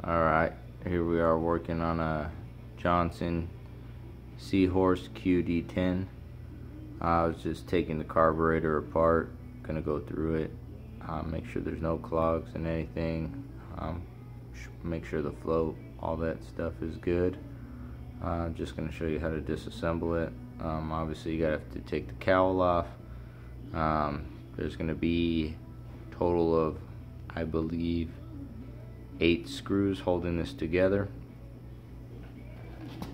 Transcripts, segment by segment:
Alright, here we are working on a Johnson Seahorse QD-10. I was just taking the carburetor apart, gonna go through it, make sure there's no clogs and anything, make sure the float, all that stuff is good. Just gonna show you how to disassemble it. Obviously you gotta have to take the cowl off. There's gonna be a total of, I believe, 8 screws holding this together.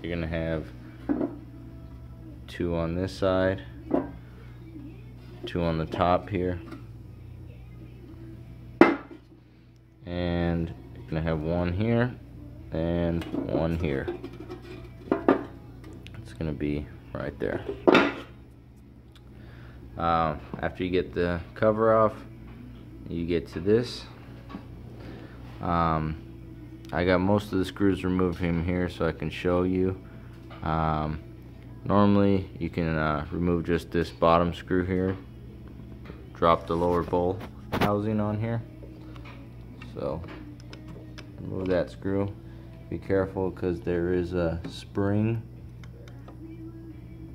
You're gonna have 2 on this side, 2 on the top here, and you're gonna have 1 here and 1 here. It's gonna be right there. After you get the cover off, you get to this. I got most of the screws removed from here so I can show you. Normally you can remove just this bottom screw here, drop the lower bowl housing on here, so remove that screw. Be careful because there is a spring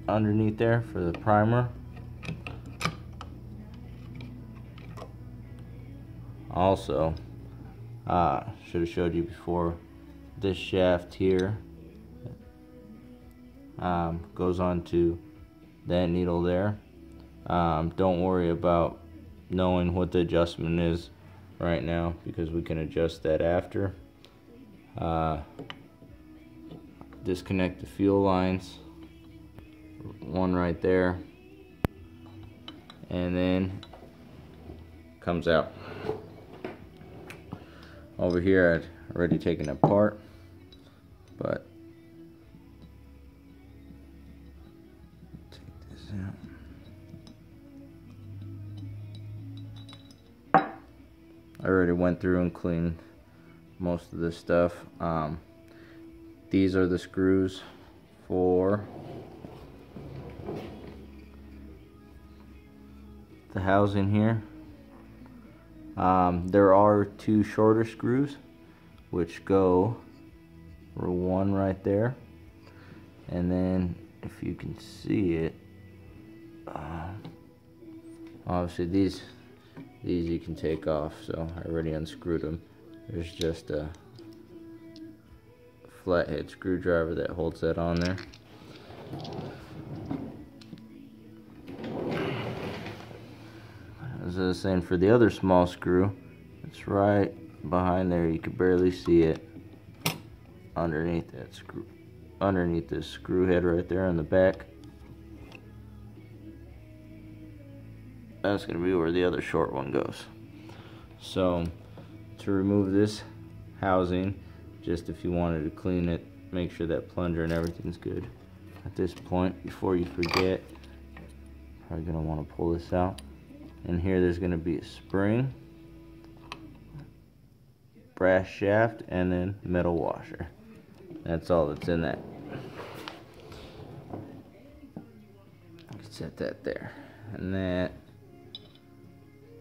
underneath there for the primer. Also, should have showed you before, this shaft here goes onto that needle there. Don't worry about knowing what the adjustment is right now, because we can adjust that after. Disconnect the fuel lines, one right there, and then comes out. Over here I'd already taken it apart, but take this out. I already went through and cleaned most of this stuff. These are the screws for the housing here. There are 2 shorter screws which go for 1 right there, and then if you can see it, obviously these you can take off, so I already unscrewed them. There's just a flathead screwdriver that holds that on there. As I was saying, for the other small screw, it's right behind there. You can barely see it underneath that screw, underneath this screw head right there on the back. That's going to be where the other short one goes. So to remove this housing, just if you wanted to clean it, make sure that plunger and everything's good. At this point, before you forget, probably going to want to pull this out. And here there's going to be a spring, brass shaft, and then metal washer. That's all that's in that. Set that there. And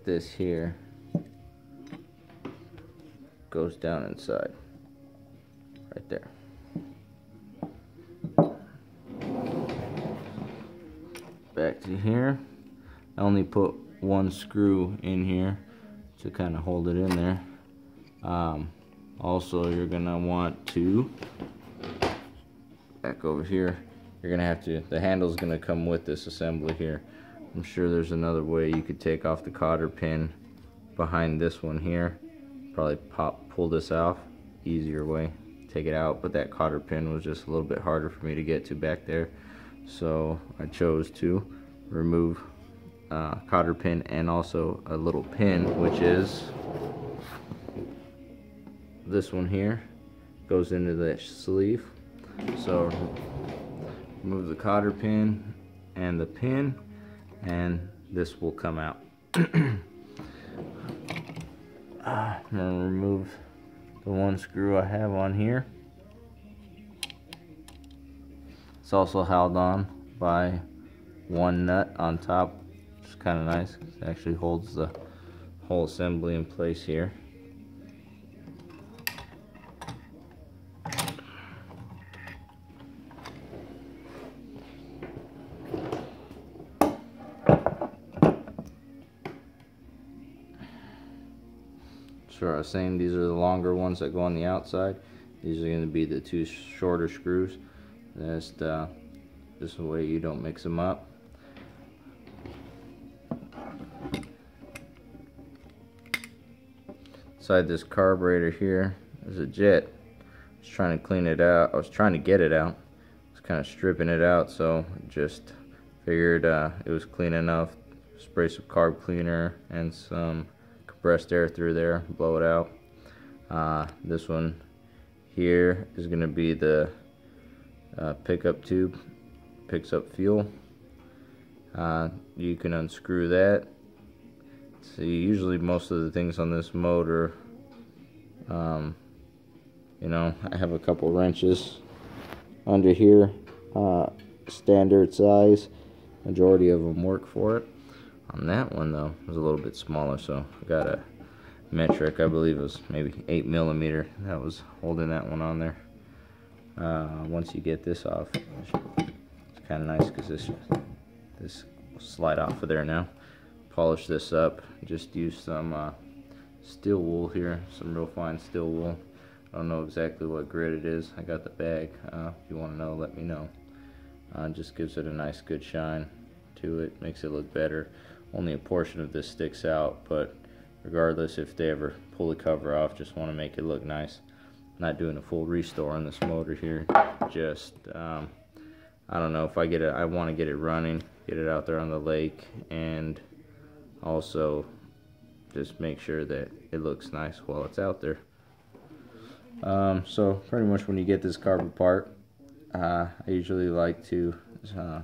this here goes down inside, right there. Back to here. I only put 1 screw in here to kind of hold it in there. Also, you're gonna want to, back over here, you're gonna have to, the handle's gonna come with this assembly here. I'm sure there's another way you could take off the cotter pin behind this one here. Probably pull this off, easier way, take it out, but that cotter pin was just a little bit harder for me to get to back there, so I chose to remove cotter pin and also a little pin, which is this one here, goes into the sleeve. So remove the cotter pin and the pin, and this will come out. I'm gonna remove the 1 screw I have on here. It's also held on by 1 nut on top. It's kind of nice. It actually holds the whole assembly in place here. So I was saying, these are the longer ones that go on the outside. These are going to be the two shorter screws. Just this way you don't mix them up. Inside this carburetor here is a jet. I was trying to clean it out. I was trying to get it out. I was kind of stripping it out, so just figured it was clean enough. Spray some carb cleaner and some compressed air through there, blow it out. This one here is going to be the pickup tube, picks up fuel. You can unscrew that. See, usually most of the things on this motor, you know, I have a couple wrenches under here, standard size. Majority of them work for it. On that one though, it was a little bit smaller, so I got a metric, I believe it was maybe 8mm, that was holding that one on there. Once you get this off, it's kind of nice because this will slide off of there now. Polish this up, just use some steel wool here, some real fine steel wool. I don't know exactly what grit it is. I got the bag. If you want to know, let me know. Just gives it a nice good shine to it, makes it look better. Only a portion of this sticks out, but regardless, if they ever pull the cover off, just want to make it look nice. Not doing a full restore on this motor here, just I don't know, if I get it, I want to get it running, get it out there on the lake, and also just make sure that it looks nice while it's out there. So pretty much when you get this carb apart, I usually like to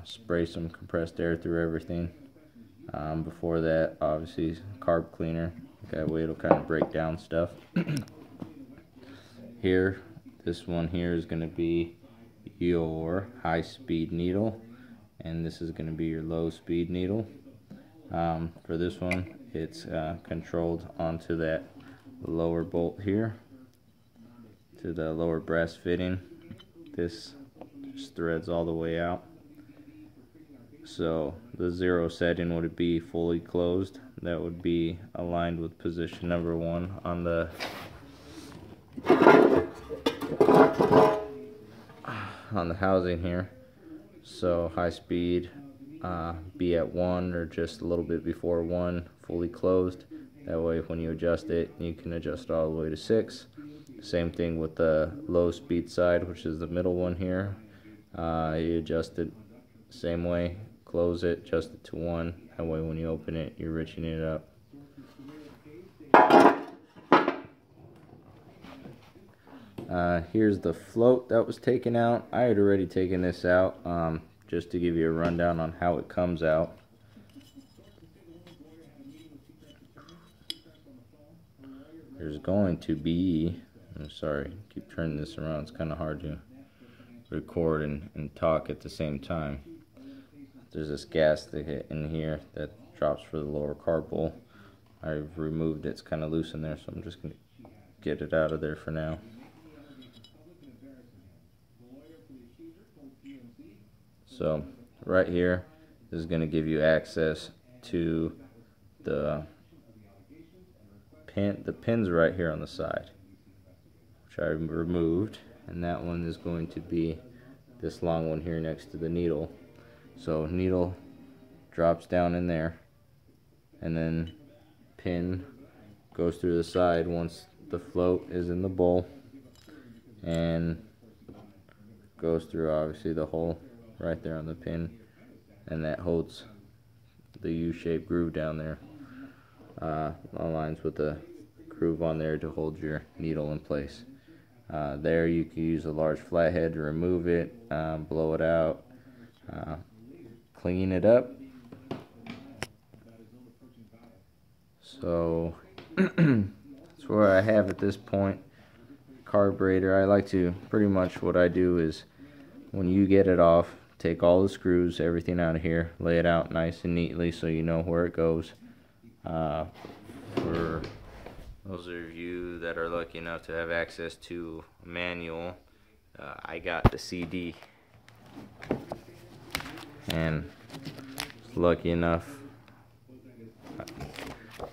spray some compressed air through everything. Before that, obviously carb cleaner, that way it'll kind of break down stuff. Here, this one here is going to be your high speed needle, and this is going to be your low speed needle. For this one, it's controlled onto that lower bolt here, to the lower brass fitting. This just threads all the way out. So the 0 setting would be fully closed. That would be aligned with position number 1 on the housing here. So high speed be at 1 or just a little bit before 1, fully closed. That way when you adjust it, you can adjust all the way to 6. Same thing with the low speed side, which is the middle one here. You adjust it same way, close it, adjust it to 1. That way when you open it, you're riching it up. Here's the float that was taken out. I had already taken this out, just to give you a rundown on how it comes out. There's going to be, I'm sorry, keep turning this around, it's kind of hard to record and talk at the same time. There's this gasket in here that drops for the lower carb bowl. I've removed it, it's kind of loose in there, so I'm just going to get it out of there for now. So right here is going to give you access to the pins right here on the side, which I removed, and that one is going to be this long one here next to the needle. So needle drops down in there, and then pin goes through the side once the float is in the bowl, and goes through obviously the hole right there on the pin, and that holds the U-shaped groove down there. Aligns with the groove on there to hold your needle in place. There you can use a large flathead to remove it, blow it out, clean it up. So that's what I have at this point. Carburetor, I like to, pretty much what I do is when you get it off, take all the screws, everything out of here, lay it out nice and neatly so you know where it goes. For those of you that are lucky enough to have access to a manual, I got the CD, and lucky enough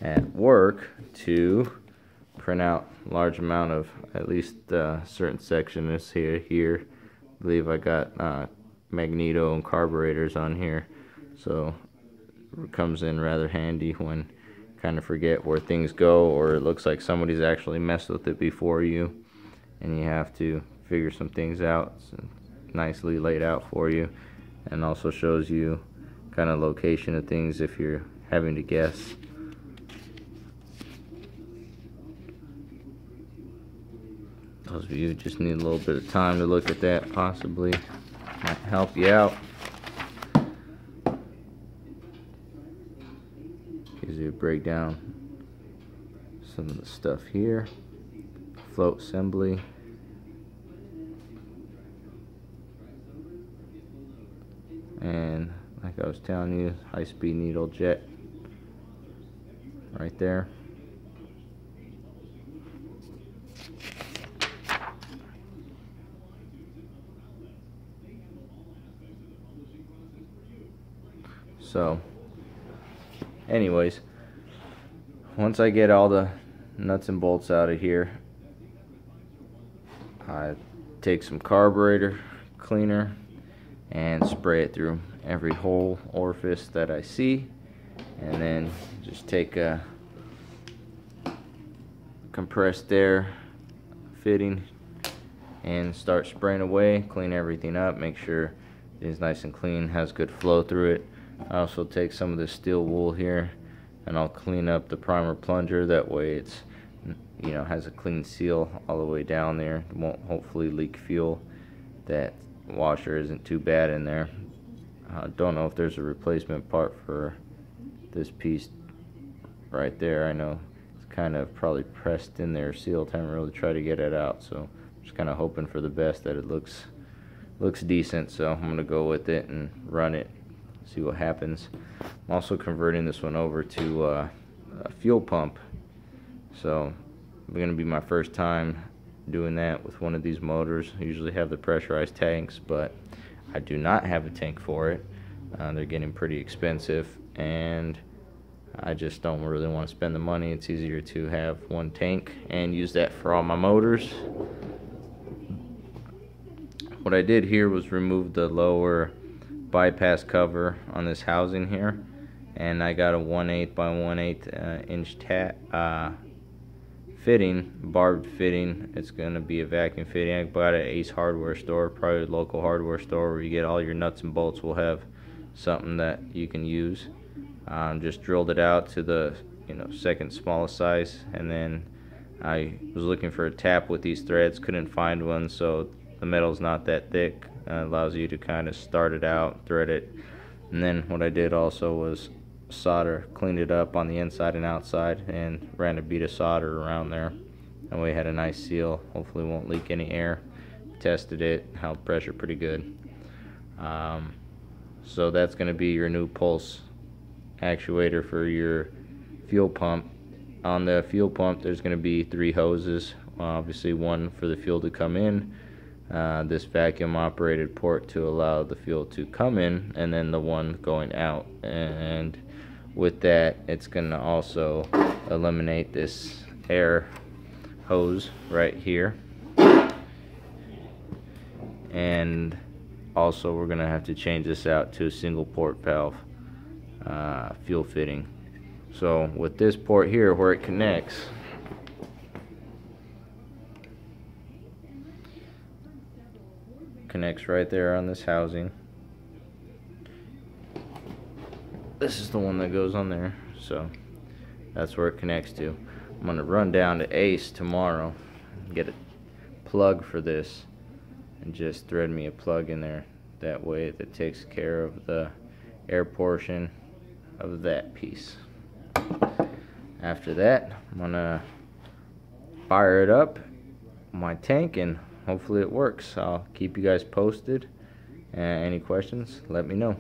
at work to print out a large amount of at least a certain section. This here I believe I got magneto and carburetors on here, so it comes in rather handy when kind of forget where things go, or it looks like somebody's actually messed with it before you and you have to figure some things out. It's nicely laid out for you, and also shows you kind of location of things if you're having to guess. Those of you who just need a little bit of time to look at that possibly might help you out. Gives you a breakdown some of the stuff here. Float assembly. And like I was telling you, high-speed needle jet right there. So anyways, once I get all the nuts and bolts out of here, I take some carburetor cleaner and spray it through every hole orifice that I see, and then just take a compressed air fitting and start spraying away. Clean everything up, make sure it is nice and clean, has good flow through it. I also take some of the steel wool here and I'll clean up the primer plunger. That way it's, you know, has a clean seal all the way down there. It won't hopefully leak fuel. That washer isn't too bad in there. I don't know if there's a replacement part for this piece right there. I know it's kind of probably pressed in there, sealed. Haven't really tried to get it out, so just kind of hoping for the best that it looks decent. So I'm gonna go with it and run it, see what happens. I'm also converting this one over to a fuel pump, so it's gonna be my first time doing that with one of these motors. I usually have the pressurized tanks, but I do not have a tank for it. They're getting pretty expensive, and I just don't really want to spend the money. It's easier to have one tank and use that for all my motors. What I did here was remove the lower bypass cover on this housing here, and I got a 1/8 by 1/8 inch fitting, barbed fitting. It's gonna be a vacuum fitting. I bought it at Ace Hardware store, probably a local hardware store where you get all your nuts and bolts will have something that you can use. Just drilled it out to the second smallest size, and then I was looking for a tap with these threads, couldn't find one, so the metal's not that thick. Allows you to kind of start it out, thread it, and then what I did also was solder, cleaned it up on the inside and outside, and ran a bead of solder around there. That way it had a nice seal, hopefully won't leak any air. Tested it, held pressure pretty good. So that's going to be your new pulse actuator for your fuel pump. On the fuel pump there's going to be 3 hoses, obviously one for the fuel to come in, this vacuum operated port to allow the fuel to come in, and then the one going out. And with that, it's going to also eliminate this air hose right here, and also we're going to have to change this out to a single port valve fuel fitting. So with this port here where it connects, right there on this housing. This is the one that goes on there, so that's where it connects to. I'm gonna run down to Ace tomorrow and get a plug for this and just thread me a plug in there. That way that takes care of the air portion of that piece. After that, I'm gonna fire it up my tank and hopefully it works. I'll keep you guys posted. Any questions, let me know.